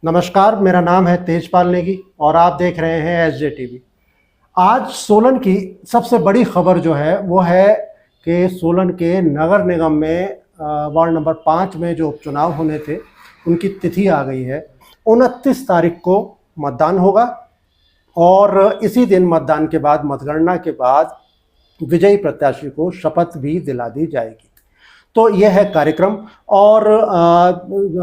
नमस्कार, मेरा नाम है तेजपाल नेगी और आप देख रहे हैं एसजे टीवी। आज सोलन की सबसे बड़ी खबर जो है वो है कि सोलन के नगर निगम में वार्ड नंबर 5 में जो उपचुनाव होने थे उनकी तिथि आ गई है। 29 तारीख को मतदान होगा और इसी दिन मतदान के बाद, मतगणना के बाद विजयी प्रत्याशी को शपथ भी दिला दी जाएगी। तो यह है कार्यक्रम। और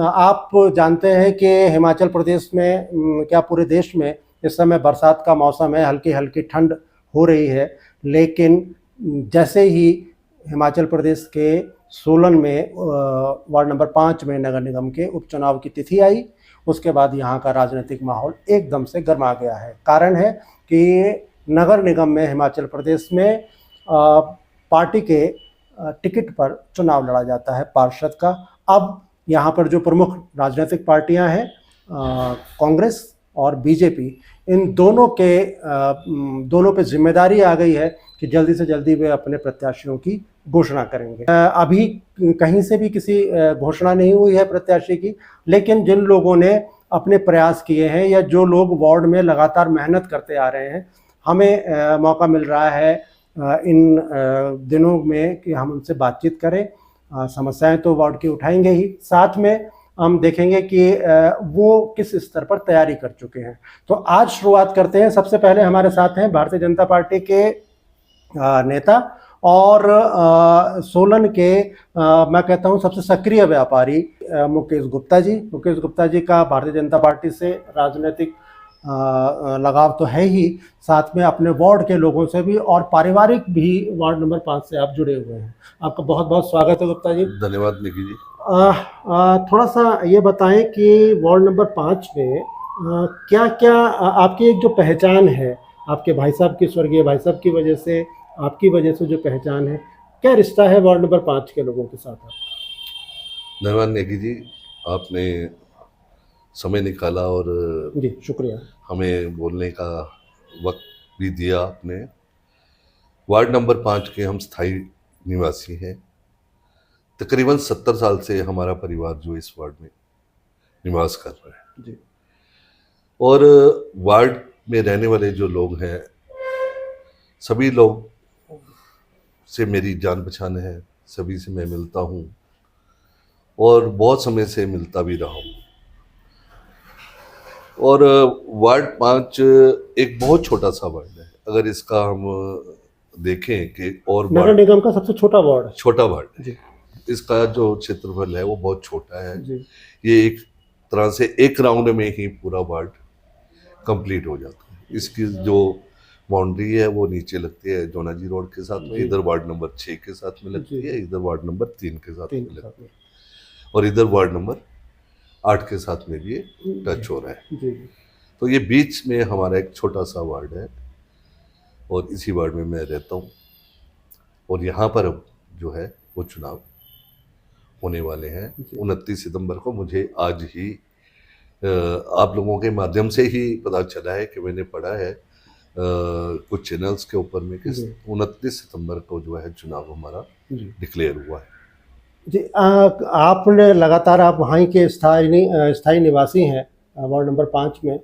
आप जानते हैं कि हिमाचल प्रदेश में क्या पूरे देश में इस समय बरसात का मौसम है, हल्की हल्की ठंड हो रही है। लेकिन जैसे ही हिमाचल प्रदेश के सोलन में वार्ड नंबर 5 में नगर निगम के उपचुनाव की तिथि आई, उसके बाद यहाँ का राजनीतिक माहौल एकदम से गर्मा गया है। कारण है कि नगर निगम में हिमाचल प्रदेश में पार्टी के टिकट पर चुनाव लड़ा जाता है पार्षद का। अब यहाँ पर जो प्रमुख राजनीतिक पार्टियां हैं, कांग्रेस और बीजेपी, इन दोनों पे जिम्मेदारी आ गई है कि जल्दी से जल्दी वे अपने प्रत्याशियों की घोषणा करेंगे। अभी कहीं से भी किसी घोषणा नहीं हुई है प्रत्याशी की, लेकिन जिन लोगों ने अपने प्रयास किए हैं या जो लोग वार्ड में लगातार मेहनत करते आ रहे हैं, हमें मौका मिल रहा है इन दिनों में कि हम उनसे बातचीत करें। समस्याएं तो वार्ड की उठाएंगे ही, साथ में हम देखेंगे कि वो किस स्तर पर तैयारी कर चुके हैं। तो आज शुरुआत करते हैं। सबसे पहले हमारे साथ हैं भारतीय जनता पार्टी के नेता और सोलन के मैं कहता हूं सबसे सक्रिय व्यापारी मुकेश गुप्ता जी। मुकेश गुप्ता जी का भारतीय जनता पार्टी से राजनीतिक लगाव तो है ही, साथ में अपने वार्ड के लोगों से भी और पारिवारिक भी वार्ड नंबर 5 से आप जुड़े हुए हैं। आपका बहुत बहुत स्वागत है गुप्ता जी। धन्यवाद निकी जी। थोड़ा सा ये बताएं कि वार्ड नंबर 5 में क्या क्या आपकी एक जो पहचान है, आपके भाई साहब की, स्वर्गीय भाई साहब की वजह से, आपकी वजह से जो पहचान है, क्या रिश्ता है वार्ड नंबर 5 के लोगों के साथ आपका? धन्यवाद निकी जी, आपने समय निकाला और जी शुक्रिया, हमें बोलने का वक्त भी दिया आपने। वार्ड नंबर 5 के हम स्थायी निवासी हैं। तकरीबन 70 साल से हमारा परिवार जो इस वार्ड में निवास कर रहा है जी। और वार्ड में रहने वाले जो लोग हैं, सभी लोग से मेरी जान पहचान है, सभी से मैं मिलता हूँ और बहुत समय से मिलता भी रहा हूँ। और वार्ड 5 एक बहुत छोटा सा वार्ड है। अगर इसका हम देखें कि और नगर निगम का सबसे छोटा वार्ड है। इसका जो क्षेत्रफल है वो बहुत छोटा है जी। ये एक तरह से एक राउंड में ही पूरा वार्ड कंप्लीट हो जाता है। इसकी जो बाउंड्री है वो नीचे लगती है जोनाजी रोड के साथ में, इधर वार्ड नंबर 6 के साथ में लगती है, इधर वार्ड नंबर 3 के साथ में लगती है और इधर वार्ड नंबर 8 के साथ में भी टच हो रहा है जी। तो ये बीच में हमारा एक छोटा सा वार्ड है और इसी वार्ड में मैं रहता हूँ। और यहाँ पर अब जो है वो चुनाव होने वाले हैं 29 सितंबर को। मुझे आज ही आप लोगों के माध्यम से ही पता चला है कि मैंने पढ़ा है कुछ चैनल्स के ऊपर में कि 29 सितंबर को जो है चुनाव हमारा डिक्लेयर हुआ है जी। आपने लगातार, आप वहाँ के स्थायी निवासी हैं वार्ड नंबर 5 में।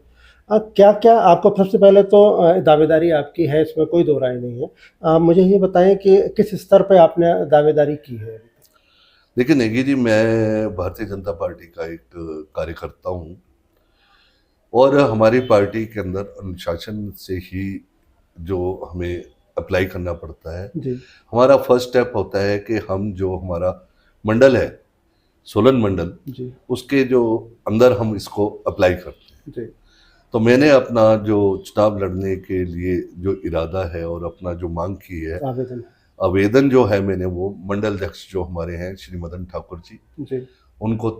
क्या क्या आपको, सबसे पहले तो दावेदारी आपकी है, इसमें कोई दो राय नहीं है। मुझे ये बताएं कि किस स्तर पे आपने दावेदारी की है? देखिए नेगी जी, मैं भारतीय जनता पार्टी का एक कार्यकर्ता हूँ और हमारी पार्टी के अंदर अनुशासन से ही जो हमें अप्लाई करना पड़ता है जी। हमारा फर्स्ट स्टेप होता है कि हम जो हमारा मंडल है सोलन मंडल जी, उसके जो अंदर हम इसको अप्लाई करते हैं जी। तो मैंने अपना जो चुनाव लड़ने के लिए जो इरादा है और अपना जो मांग की है, आवेदन जो है, मैंने वो मंडल अध्यक्ष जो हमारे हैं श्री मदन ठाकुर जी, उनको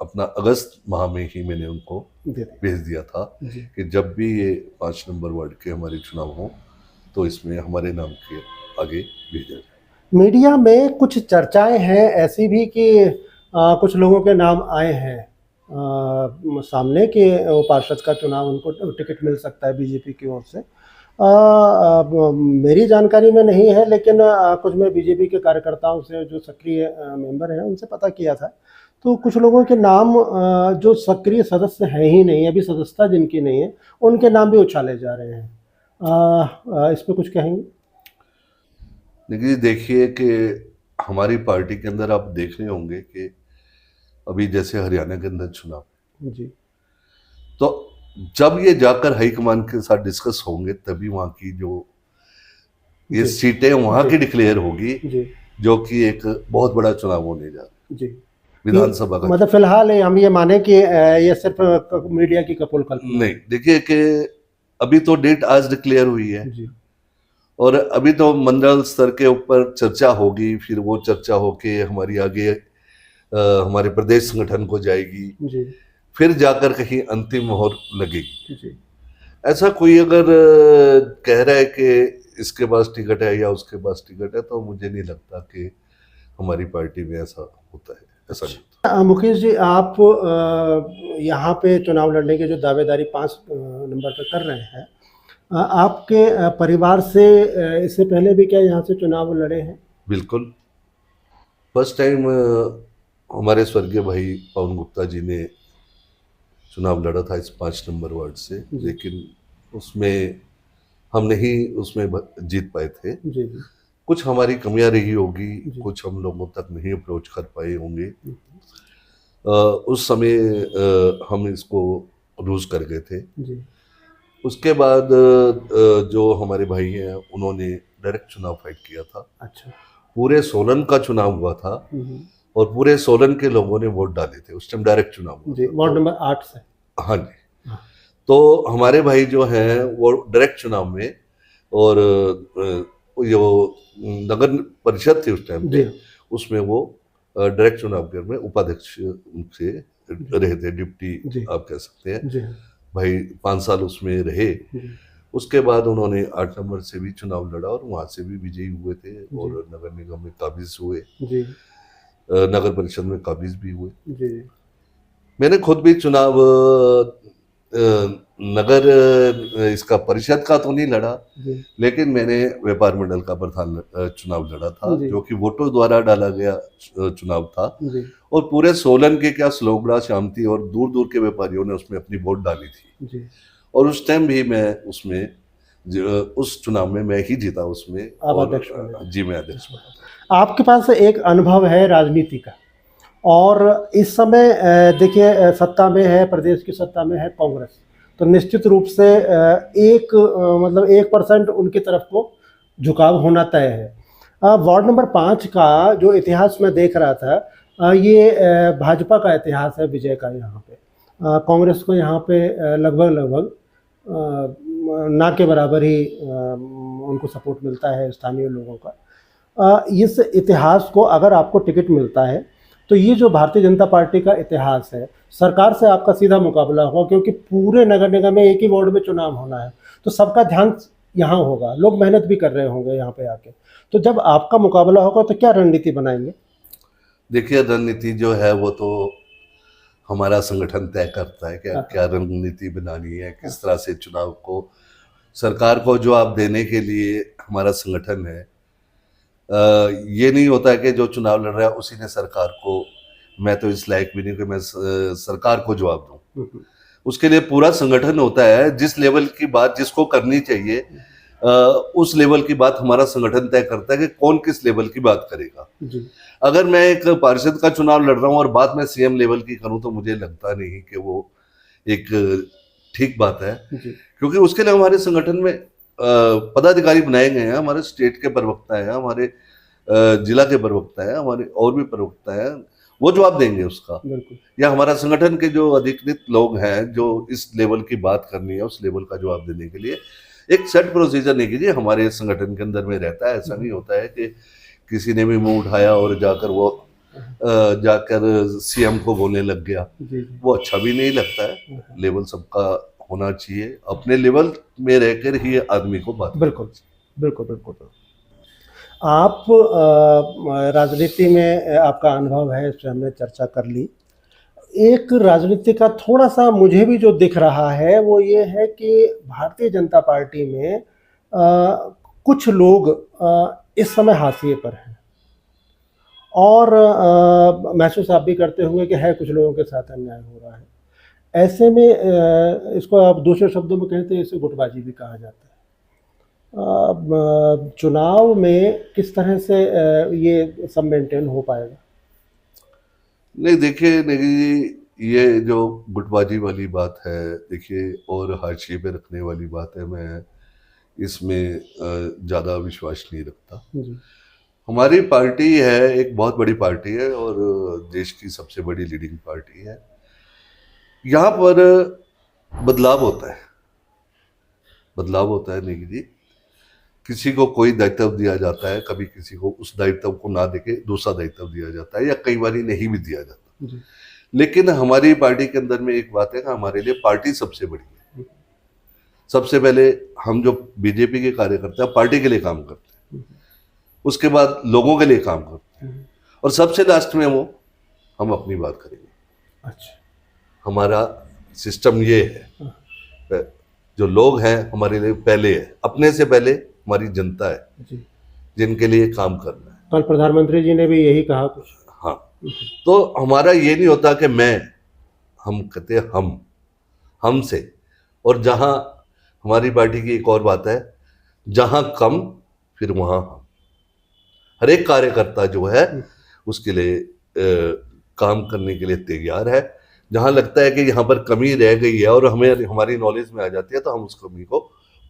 अपना अगस्त माह में ही मैंने उनको भेज दिया था कि जब भी ये 5 नंबर वार्ड के हमारे चुनाव हो तो इसमें हमारे नाम के आगे भेजा जाए। मीडिया में कुछ चर्चाएं हैं ऐसी भी कि कुछ लोगों के नाम आए हैं सामने कि वो पार्षद का चुनाव उनको टिकट मिल सकता है बीजेपी की ओर से। मेरी जानकारी में नहीं है, लेकिन कुछ मैं बीजेपी के कार्यकर्ताओं से जो सक्रिय मेंबर हैं उनसे पता किया था, तो कुछ लोगों के नाम जो सक्रिय सदस्य हैं ही नहीं, अभी सदस्यता जिनकी नहीं है, उनके नाम भी उछाले जा रहे हैं। इस पे कुछ कहेंगे? देखिए देखिए कि हमारी पार्टी के अंदर आप देख रहे होंगे कि अभी जैसे हरियाणा के अंदर चुनाव, जी तो जब ये जाकर हाईकमान के साथ डिस्कस होंगे तभी वहाँ की जो ये जी सीटें वहाँ जी की डिक्लेयर होगी, जी जो कि एक बहुत बड़ा चुनाव होने जा रहा है जी विधानसभा का। मतलब फिलहाल हम ये माने कि ये सिर्फ मीडिया की कपोल कल्पना नहीं, देखिए कि अभी तो डेट आज डिक्लेयर हुई है है। जी और अभी तो मंडल स्तर के ऊपर चर्चा होगी, फिर वो चर्चा होके हमारी आगे हमारे प्रदेश संगठन को जाएगी, जी फिर जाकर कहीं अंतिम मोहर लगेगी। जी ऐसा कोई अगर कह रहा है कि इसके पास टिकट है या उसके पास टिकट है, तो मुझे नहीं लगता कि हमारी पार्टी में ऐसा होता है, ऐसा नहीं होता। मुकेश जी, आप यहाँ पे चुनाव लड़ने की जो दावेदारी 5 नंबर पे कर रहे हैं, आपके परिवार से इससे पहले भी क्या यहाँ से चुनाव लड़े हैं? बिल्कुल, फर्स्ट टाइम हमारे स्वर्गीय भाई पवन गुप्ता जी ने चुनाव लड़ा था इस 5 नंबर वार्ड से, लेकिन उसमें हम नहीं उसमें जीत पाए थे। जी जी कुछ हमारी कमियां रही होगी, जी। कुछ हम लोगों तक नहीं अप्रोच कर पाए होंगे। हम्म, उस समय हम इसको लूज कर गए थे। जी उसके बाद जो हमारे भाई हैं उन्होंने डायरेक्ट चुनाव फाइट किया था। अच्छा। पूरे सोलन का चुनाव हुआ था और पूरे सोलन के लोगों ने वोट डाले थे। उस टाइम डायरेक्ट चुनाव हुआ जी, था। वार्ड नंबर 8 से। हाँ जी। हाँ। तो हमारे भाई जो हैं वो डायरेक्ट चुनाव में, और जो नगर परिषद थी उस टाइम पे, उसमें वो डायरेक्ट चुनाव के में उपाध्यक्ष से रहे थे, डिप्टी आप कह सकते हैं। जी भाई 5 साल उसमें रहे। उसके बाद उन्होंने 8 नंबर से भी चुनाव लड़ा और वहां से भी विजयी हुए थे और नगर निगम में काबिज हुए, जी नगर परिषद में काबिज भी हुए। जी मैंने खुद भी चुनाव नगर इसका परिषद का तो नहीं लड़ा, लेकिन मैंने व्यापार मंडल का प्रधान चुनाव लड़ा था, जो कि वोटों द्वारा डाला गया चुनाव था। और पूरे सोलन के क्या स्लोगड़ा शांति और दूर दूर के व्यापारियों ने उसमें अपनी वोट डाली थी। और उस टाइम भी मैं उसमें उस चुनाव में मैं ही जीता उसमें। और जी मैं अध्यक्ष बना। आपके पास एक अनुभव है राजनीति का, और इस समय देखिए सत्ता में है, प्रदेश की सत्ता में है कांग्रेस, तो निश्चित रूप से मतलब 1% उनकी तरफ को झुकाव होना तय है। वार्ड नंबर 5 का जो इतिहास मैं देख रहा था, ये भाजपा का इतिहास है विजय का। यहाँ पे कांग्रेस को यहाँ पे लगभग ना के बराबर ही उनको सपोर्ट मिलता है स्थानीय लोगों का। इस इतिहास को अगर आपको टिकट मिलता है तो ये जो भारतीय जनता पार्टी का इतिहास है, सरकार से आपका सीधा मुकाबला होगा, क्योंकि पूरे नगर निगम में एक ही वार्ड में चुनाव होना है, तो सबका ध्यान यहाँ होगा, लोग मेहनत भी कर रहे होंगे यहाँ पे आके। तो जब आपका मुकाबला होगा तो क्या रणनीति बनाएंगे? देखिए रणनीति जो है वो तो हमारा संगठन तय करता है कि क्या रणनीति बनानी है, किस तरह से चुनाव को सरकार को जवाब देने के लिए हमारा संगठन है। ये नहीं होता है कि जो चुनाव लड़ रहा है उसी ने सरकार को, मैं तो इस लायक भी नहीं कि मैं सरकार को जवाब दूं। उसके लिए पूरा संगठन होता है। जिस लेवल की बात जिसको करनी चाहिए उस लेवल की बात हमारा संगठन तय करता है कि कौन किस लेवल की बात करेगा। अगर मैं एक पार्षद का चुनाव लड़ रहा हूं और बात मैं सीएम लेवल की करूं तो मुझे लगता नहीं कि वो एक ठीक बात है, क्योंकि उसके लिए हमारे संगठन में पदाधिकारी बनाए गए हैं, हमारे स्टेट के प्रवक्ता हैं, हमारे जिला के प्रवक्ता हैं, हमारे और भी प्रवक्ता हैं, वो जवाब देंगे उसका। या हमारा संगठन के जो अधिकृत लोग हैं जो इस लेवल की बात करनी है उस लेवल का जवाब देने के लिए एक सेट प्रोसीजर नहीं कीजिए हमारे संगठन के अंदर में रहता है। ऐसा नहीं होता है कि किसी ने भी मुंह उठाया और जाकर सीएम को बोलने लग गया, वो अच्छा भी नहीं लगता है। लेवल सबका होना चाहिए, अपने लेवल में रहकर ही आदमी को बात। बिल्कुल बिल्कुल बिल्कुल। आप राजनीति में आपका अनुभव है, इस पर हमने चर्चा कर ली। एक राजनीति का थोड़ा सा मुझे भी जो दिख रहा है वो ये है कि भारतीय जनता पार्टी में कुछ लोग इस समय हाशिए पर हैं, और महसूस आप भी करते होंगे कि है कुछ लोगों के साथ अन्याय हो रहा है। ऐसे में इसको आप दूसरे शब्दों में कहते हैं, इसे गुटबाजी भी कहा जाता है। चुनाव में किस तरह से ये सब मेंटेन हो पाएगा? नहीं देखिए नेगी जी, ये जो गुटबाजी वाली बात है देखिए, और हाशिए पे रखने वाली बात है, मैं इसमें ज़्यादा विश्वास नहीं रखता। जी। हमारी पार्टी है, एक बहुत बड़ी पार्टी है और देश की सबसे बड़ी लीडिंग पार्टी है। यहाँ पर बदलाव होता है, बदलाव होता है नेगी जी। किसी को कोई दायित्व दिया जाता है, कभी किसी को उस दायित्व को ना देके दूसरा दायित्व दिया जाता है, या कई बार नहीं भी दिया जाता। जी। लेकिन हमारी पार्टी के अंदर में एक बात है कि हमारे लिए पार्टी सबसे बड़ी है। सबसे पहले हम जो बीजेपी के कार्यकर्ता हैं, पार्टी के लिए काम करते हैं, उसके बाद लोगों के लिए काम करते हैं, और सबसे लास्ट में वो हम अपनी बात करेंगे। अच्छा। हमारा सिस्टम ये है, जो लोग हैं हमारे लिए पहले है, अपने से पहले हमारी जनता है जी। जिनके लिए काम करना है। कल प्रधानमंत्री जी ने भी यही कहा कुछ। हाँ, तो हमारा ये नहीं होता कि हम कहते हैं हमसे। और जहाँ हमारी पार्टी की एक और बात है, जहाँ कम फिर वहाँ हम। हर एक कार्यकर्ता जो है उसके लिए काम करने के लिए तैयार है। जहाँ लगता है कि यहाँ पर कमी रह गई है और हमें हमारी नॉलेज में आ जाती है, तो हम उस कमी को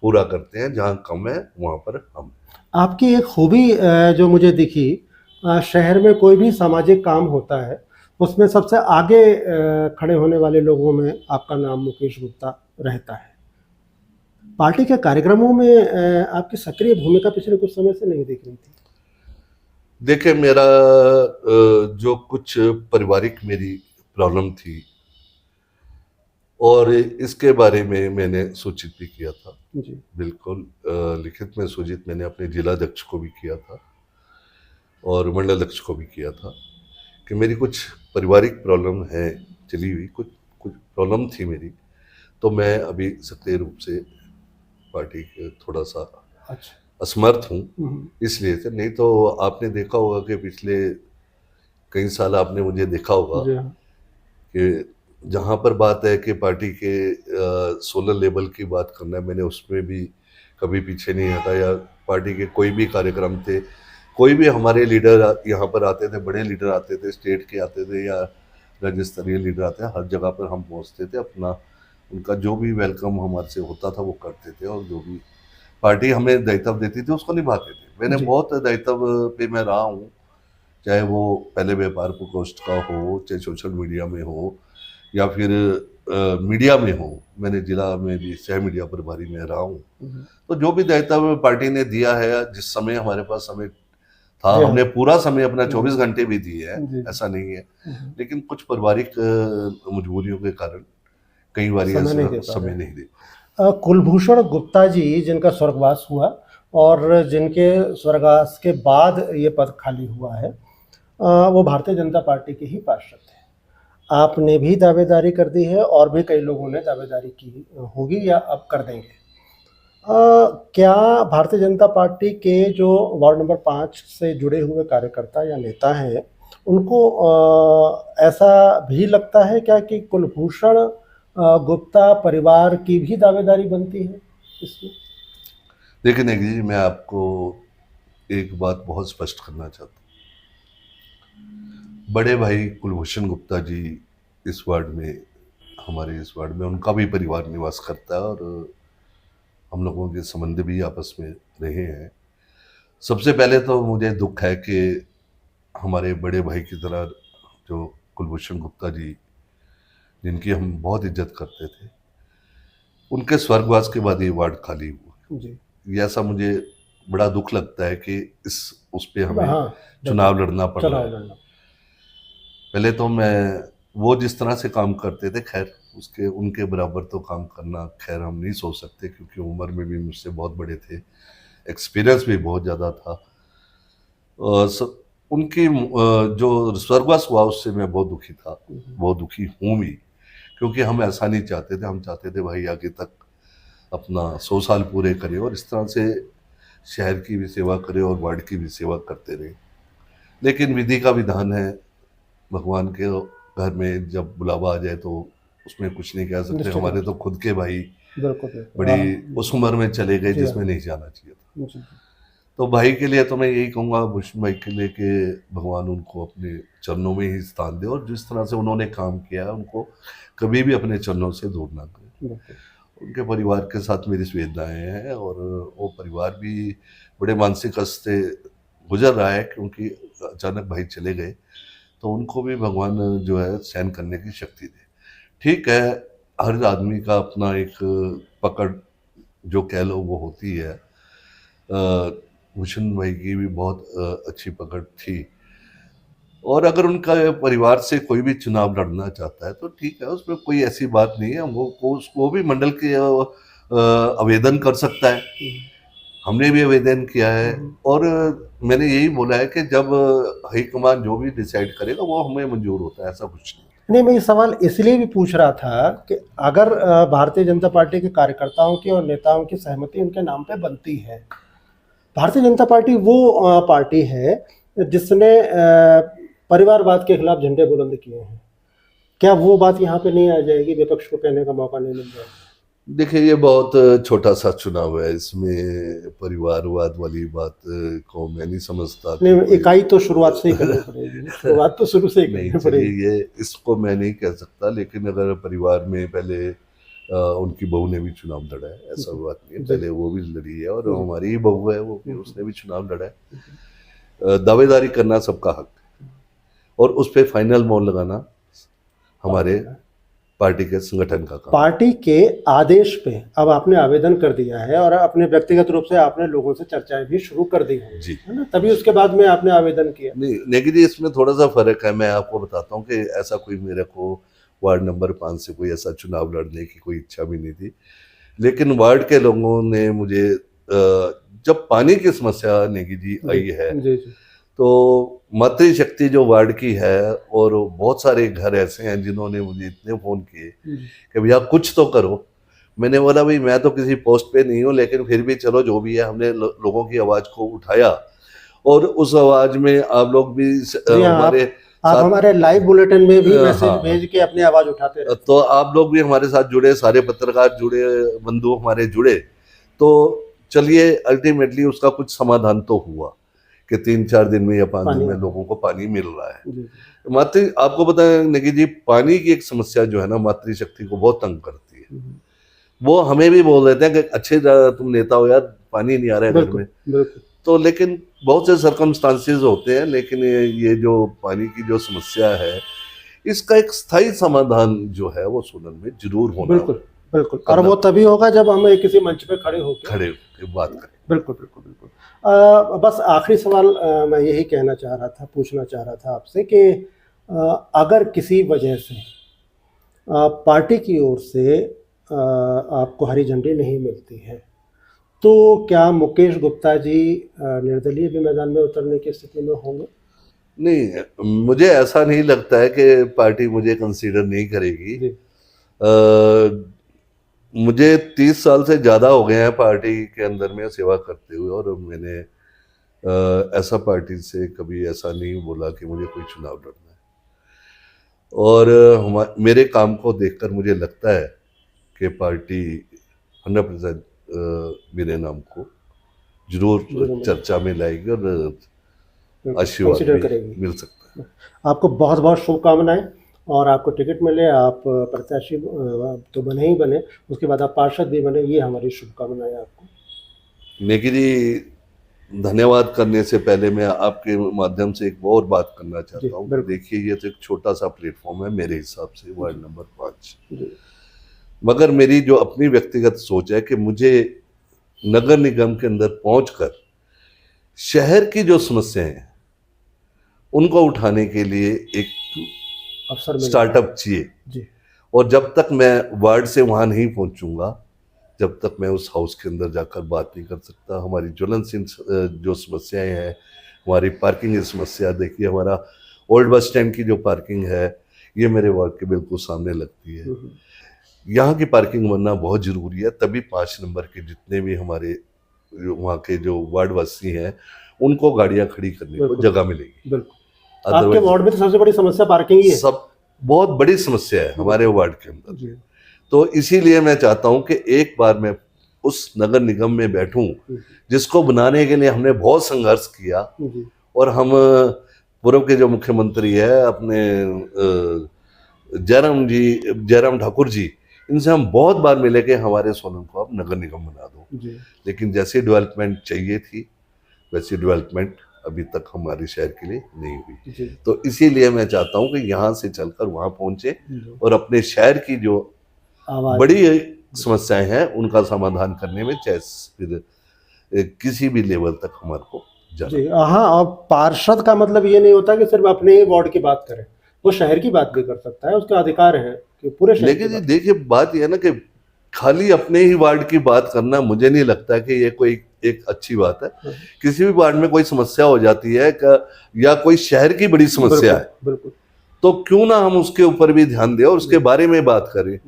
पूरा करते हैं। जहाँ कम है वहाँ पर हम। आपकी एक खूबी जो मुझे दिखी, शहर में कोई भी सामाजिक काम होता है उसमें सबसे आगे खड़े होने वाले लोगों में आपका नाम मुकेश गुप्ता रहता है। पार्टी के कार्यक्रमों में आपकी सक्रिय भूमिका पिछले कुछ समय से नहीं दिख रही थी। देखिए, मेरा जो कुछ पारिवारिक मेरी प्रॉब्लम थी, और इसके बारे में मैंने सूचित भी किया था। जी। बिल्कुल लिखित में सूचित मैंने अपने जिलाध्यक्ष को भी किया था और मंडल अध्यक्ष को भी किया था कि मेरी कुछ पारिवारिक प्रॉब्लम है, चली हुई कुछ प्रॉब्लम थी मेरी, तो मैं अभी सक्रिय रूप से पार्टी के थोड़ा सा अच्छा। असमर्थ हूँ, इसलिए से। नहीं तो आपने देखा होगा कि पिछले कई साल आपने मुझे देखा होगा कि जहाँ पर बात है कि पार्टी के सोलर लेवल की बात करना है, मैंने उसमें भी कभी पीछे नहीं हटा। या पार्टी के कोई भी कार्यक्रम थे, कोई भी हमारे लीडर यहाँ पर आते थे, बड़े लीडर आते थे, स्टेट के आते थे या राज्य स्तरीय लीडर आते हैं, हर जगह पर हम पहुँचते थे। अपना उनका जो भी वेलकम हमारे से होता था वो करते थे, और जो भी पार्टी हमें दायित्व देती थी उसको निभाते थे। मैंने बहुत दायित्व पे मैं रहा हूँ, चाहे वो पहले व्यापार प्रकोष्ठ का हो, चाहे सोशल मीडिया में हो, या फिर मीडिया में हो। मैंने जिला में भी सह मीडिया प्रभारी में रहा हूँ। तो जो भी दायित्व पार्टी ने दिया है, जिस समय हमारे पास समय था, हमने पूरा समय अपना 24 घंटे भी दिए हैं, ऐसा नहीं है। लेकिन कुछ पारिवारिक मजबूरियों के कारण कई बार समय नहीं दे। कुलभूषण गुप्ता जी, जिनका स्वर्गवास हुआ और जिनके स्वर्गवास के बाद ये पद खाली हुआ है, वो भारतीय जनता पार्टी के ही पार्षद थे। आपने भी दावेदारी कर दी है और भी कई लोगों ने दावेदारी की होगी या अब कर देंगे। क्या भारतीय जनता पार्टी के जो वार्ड नंबर 5 से जुड़े हुए कार्यकर्ता या नेता हैं, उनको ऐसा भी लगता है क्या कि कुलभूषण गुप्ता परिवार की भी दावेदारी बनती है इसमें? देखिए नेगी जी, मैं आपको एक बात बहुत स्पष्ट करना चाहता हूँ। बड़े भाई कुलभूषण गुप्ता जी इस वार्ड में, हमारे इस वार्ड में उनका भी परिवार निवास करता है, और हम लोगों के संबंध भी आपस में रहे हैं। सबसे पहले तो मुझे दुख है कि हमारे बड़े भाई की तरह जो कुलभूषण गुप्ता जी, जिनकी हम बहुत इज्जत करते थे, उनके स्वर्गवास के बाद ये वार्ड खाली हुआ जी। ये ऐसा मुझे बड़ा दुख लगता है कि उस पे हमें चुनाव लड़ना पड़ रहा है। पहले तो वो जिस तरह से काम करते थे, खैर उनके बराबर तो काम करना खैर हम नहीं सोच सकते, क्योंकि उम्र में भी मुझसे बहुत बड़े थे, एक्सपीरियंस भी बहुत ज़्यादा था। उनकी जो स्वर्गवास हुआ उससे मैं बहुत दुखी था, बहुत दुखी हूँ भी, क्योंकि हम ऐसा नहीं चाहते थे। हम चाहते थे भाई आगे तक अपना 100 साल पूरे करें और इस तरह से शहर की भी सेवा करें और वार्ड की भी सेवा करते रहे। लेकिन विधि का विधान है, भगवान के घर में जब बुलावा आ जाए तो उसमें कुछ नहीं कह सकते। निश्चित हमारे रूप तो खुद के भाई बिल्कुल बिल्कुल। बड़ी उस उम्र में चले गए जी जिसमें हाँ। नहीं जाना चाहिए था। जी, तो भाई के लिए तो मैं यही कहूँगा, भूषण भाई के लिए, कि भगवान उनको अपने चरणों में ही स्थान दे, और जिस तरह से उन्होंने काम किया है उनको कभी भी अपने चरणों से दूर ना करें। बिल्कुल। उनके परिवार के साथ मेरी संवेदनाएं हैं, और वो परिवार भी बड़े मानसिक कष्ट से गुजर रहा है, क्योंकि अचानक भाई चले गए। तो उनको भी भगवान जो है सहन करने की शक्ति दे। ठीक है, हर आदमी का अपना एक पकड़ जो कह लो वो होती है। भूषण भाई की भी बहुत अच्छी पकड़ थी, और अगर उनका परिवार से कोई भी चुनाव लड़ना चाहता है तो ठीक है, उसमें कोई ऐसी बात नहीं है। वो भी मंडल के आवेदन कर सकता है। हमने भी आवेदन किया है, और मैंने यही बोला है कि जब हाईकमान जो भी डिसाइड करेगा वो हमें मंजूर होता है, ऐसा कुछ नहीं। नहीं, मैं ये सवाल इसलिए भी पूछ रहा था कि अगर भारतीय जनता पार्टी के कार्यकर्ताओं की और नेताओं की सहमति उनके नाम पे बनती है, भारतीय जनता पार्टी वो पार्टी है जिसने परिवारवाद के खिलाफ झंडे बुलंद किए हैं, क्या वो बात यहाँ पे नहीं आ जाएगी, विपक्ष को कहने का मौका नहीं मिल जाएगा? देखिए, ये बहुत छोटा सा चुनाव है, इसमें परिवारवाद वाली बात को मैं नहीं समझता। नहीं, इकाई तो शुरुआत से ही करनी पड़ेगी, शुरुआत तो शुरू से ही नहीं, करनी चलिए पड़ेगी। ये इसको मैं नहीं कह सकता, लेकिन अगर परिवार में पहले उनकी बहू ने भी चुनाव लड़ा है, ऐसा बात नहीं है, पहले वो भी लड़ी है, और हमारी ही बहू है वो भी, उसने भी चुनाव लड़ा है। दावेदारी करना सबका हक है, और उस पर फाइनल मोहर लगाना हमारे पार्टी के संगठन का काम। पार्टी के आदेश पे अब आपने आवेदन कर दिया है, और अपने व्यक्तिगत रूप से आपने लोगों से चर्चाएं भी शुरू कर दी हैं, जी, है ना? तभी उसके बाद में आपने आवेदन किया। नहीं, लेकिन जी इसमें थोड़ा सा फर्क है। मैं आपको बताता हूँ कि ऐसा कोई मेरे को वार्ड नंबर 5 से कोई ऐसा चुनाव लड़ने की कोई इच्छा भी नहीं थी, लेकिन वार्ड के लोगों ने मुझे जब पानी की समस्या नेगी जी आई है, जी जी। तो मातृशक्ति जो वार्ड की है, और बहुत सारे घर ऐसे हैं जिन्होंने मुझे इतने फ़ोन किए कि भैया कुछ तो करो। मैंने बोला भाई मैं तो किसी पोस्ट पे नहीं हूँ, लेकिन फिर भी चलो जो भी है, हमने लोगों की आवाज़ को उठाया, और उस आवाज़ में आप लोग भी हमारे आप हमारे लाइव बुलेटिन में भी मैसेज हाँ, भेज के अपनी आवाज़ उठाते रहे। तो आप लोग भी हमारे साथ जुड़े, सारे पत्रकार जुड़े, बंधु हमारे जुड़े, तो चलिए अल्टीमेटली उसका कुछ समाधान तो हुआ कि 3-4 दिन में या 5 दिन में लोगों को पानी मिल रहा है। आपको पता है नेगी जी, पानी की एक समस्या जो है ना, मातृशक्ति को बहुत तंग करती है। वो हमें भी बोल देते हैं कि अच्छे तुम नेता हो यार, पानी नहीं आ रहा है घर में। तो लेकिन बहुत से सर्कमस्टांसेस होते हैं, लेकिन ये जो पानी की जो समस्या है, इसका एक स्थायी समाधान जो है वो सोलन में जरूर होना। बिल्कुल बिल्कुल, और वो तभी होगा जब हम किसी मंच पे खड़े होकर बात करें। बिल्कुल बिल्कुल बिल्कुल। बस आखिरी सवाल मैं यही कहना चाह रहा था, पूछना चाह रहा था आपसे कि अगर किसी वजह से पार्टी की ओर से आपको हरी झंडी नहीं मिलती है, तो क्या मुकेश गुप्ता जी निर्दलीय भी मैदान में उतरने की स्थिति में होंगे? नहीं, मुझे ऐसा नहीं लगता है कि पार्टी मुझे कंसीडर नहीं करेगी। मुझे 30 साल से ज़्यादा हो गए हैं पार्टी के अंदर में सेवा करते हुए, और मैंने ऐसा पार्टी से कभी ऐसा नहीं बोला कि मुझे कोई चुनाव लड़ना है। और मेरे काम को देखकर मुझे लगता है कि पार्टी 100% मेरे नाम को जरूर चर्चा में लाएगी, और आशीर्वाद मिल सकता है। आपको बहुत बहुत शुभकामनाएं, और आपको टिकट मिले, आप प्रत्याशी तो बने ही बने, उसके बाद आप पार्षद भी बने, ये हमारी शुभकामनाएं आपको। नेगी जी, धन्यवाद करने से पहले मैं आपके माध्यम से एक और बात करना चाहता हूँ। देखिए, ये तो एक छोटा सा प्लेटफॉर्म है मेरे हिसाब से, वार्ड नंबर 5, मगर मेरी जो अपनी व्यक्तिगत सोच है कि मुझे नगर निगम के अंदर पहुंचकर शहर की जो समस्याएं हैं उनको उठाने के लिए एक अवसर स्टार्टअप चाहिए, और जब तक मैं वार्ड से वहां नहीं पहुंचूंगा, जब तक मैं उस हाउस के अंदर जाकर बात नहीं कर सकता। हमारी ज्वलनशील जो समस्याएं हैं, हमारी पार्किंग की समस्या, देखिए हमारा ओल्ड बस स्टैंड की जो पार्किंग है, ये मेरे वार्ड के बिल्कुल सामने लगती है। यहाँ की पार्किंग बनना बहुत ज़रूरी है, तभी 5 नंबर के जितने भी हमारे वहाँ के जो वार्ड वासी हैं उनको गाड़ियां खड़ी करने को बिल्कुल। जगह मिलेगी। बिल्कुल। आपके वार्ड में तो सबसे बड़ी समस्या पार्किंग ही है। सब बहुत बड़ी समस्या है हमारे वार्ड के अंदर। जी। तो इसीलिए मैं चाहता हूं कि एक बार मैं उस नगर निगम में बैठूं, जिसको बनाने के लिए हमने बहुत संघर्ष किया। जी। और हम पूर्व के जो मुख्यमंत्री है अपने जयराम ठाकुर जी, इनसे हम बहुत बार मिले कि हमारे सोलन को आप नगर निगम बना दो। जी। लेकिन जैसी डेवलपमेंट चाहिए थी वैसी डेवलपमेंट अभी तक हमारे शहर के लिए नहीं हुई। जी। तो इसीलिए मैं चाहता हूं कि यहाँ से चलकर वहां पहुंचे और अपने शहर की जो बड़ी समस्याएं हैं उनका समाधान करने में चाहे फिर किसी भी लेवल तक हमारे को जाना। जी हाँ, अब पार्षद का मतलब ये नहीं होता कि सिर्फ अपने ही वार्ड की बात करें, वो शहर की बात भी कर सकता है, उसका अधिकार है कि पूरे शहर। लेकिन देखिए बात यह है ना कि खाली अपने ही वार्ड की बात करना मुझे नहीं लगता कि ये कोई एक अच्छी बात है। किसी भी वार्ड में कोई समस्या हो जाती है या कोई शहर की बड़ी समस्या है, बिल्कुल, तो क्यों ना हम उसके ऊपर भी ध्यान दें और उसके बारे में बात करें।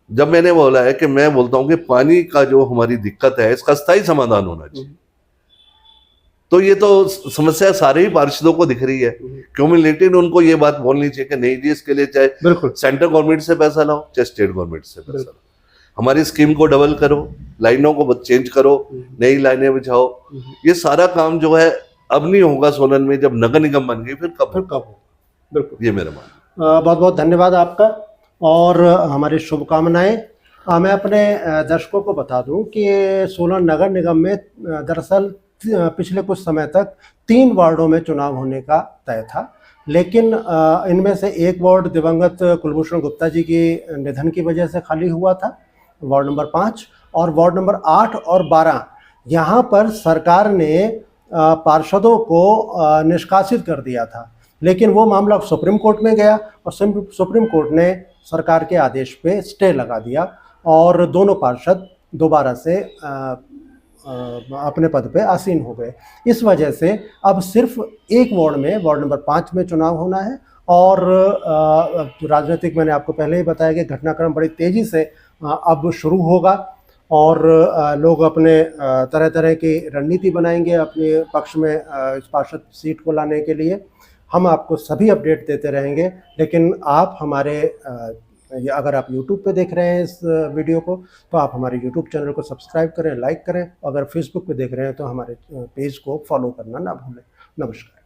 जब मैंने बोला है कि मैं बोलता हूं कि पानी का जो हमारी दिक्कत है इसका स्थायी समाधान होना चाहिए, तो ये तो समस्या सारे ही पार्षदों को दिख रही है। क्यूमुलेटिव उनको ये बात बोलनी चाहिए कि नहीं जी इसके लिए चाहे सेंट्रल गवर्नमेंट से पैसा लाओ चाहे स्टेट गवर्नमेंट से पैसा लाओ, हमारी स्कीम को डबल करो, लाइनों को चेंज करो, नई लाइनें बिछाओ। ये सारा काम जो है अब नहीं होगा सोलन में, जब नगर निगम बन गई फिर कब होगा। बिल्कुल, ये मेरा मानना। बहुत बहुत धन्यवाद आपका और हमारी शुभकामनाएं। मैं अपने दर्शकों को बता दूं कि सोलन नगर निगम में दरअसल पिछले कुछ समय तक 3 वार्डों में चुनाव होने का तय था, लेकिन इनमें से एक वार्ड दिवंगत कुलभूषण गुप्ता जी के निधन की वजह से खाली हुआ था, वार्ड नंबर 5, और वार्ड नंबर 8 और 12 यहाँ पर सरकार ने पार्षदों को निष्कासित कर दिया था, लेकिन वो मामला सुप्रीम कोर्ट में गया और सुप्रीम कोर्ट ने सरकार के आदेश पे स्टे लगा दिया और दोनों पार्षद दोबारा से अपने पद पे आसीन हो गए। इस वजह से अब सिर्फ एक वार्ड में, वार्ड नंबर 5 में चुनाव होना है और राजनीतिक, मैंने आपको पहले ही बताया कि घटनाक्रम बड़ी तेज़ी से अब शुरू होगा और लोग अपने तरह तरह की रणनीति बनाएंगे अपने पक्ष में इस पार्षद सीट को लाने के लिए। हम आपको सभी अपडेट देते रहेंगे, लेकिन आप हमारे अगर आप YouTube पे देख रहे हैं इस वीडियो को तो आप हमारे YouTube चैनल को सब्सक्राइब करें, लाइक करें। अगर Facebook पे देख रहे हैं तो हमारे पेज को फॉलो करना ना भूलें। नमस्कार।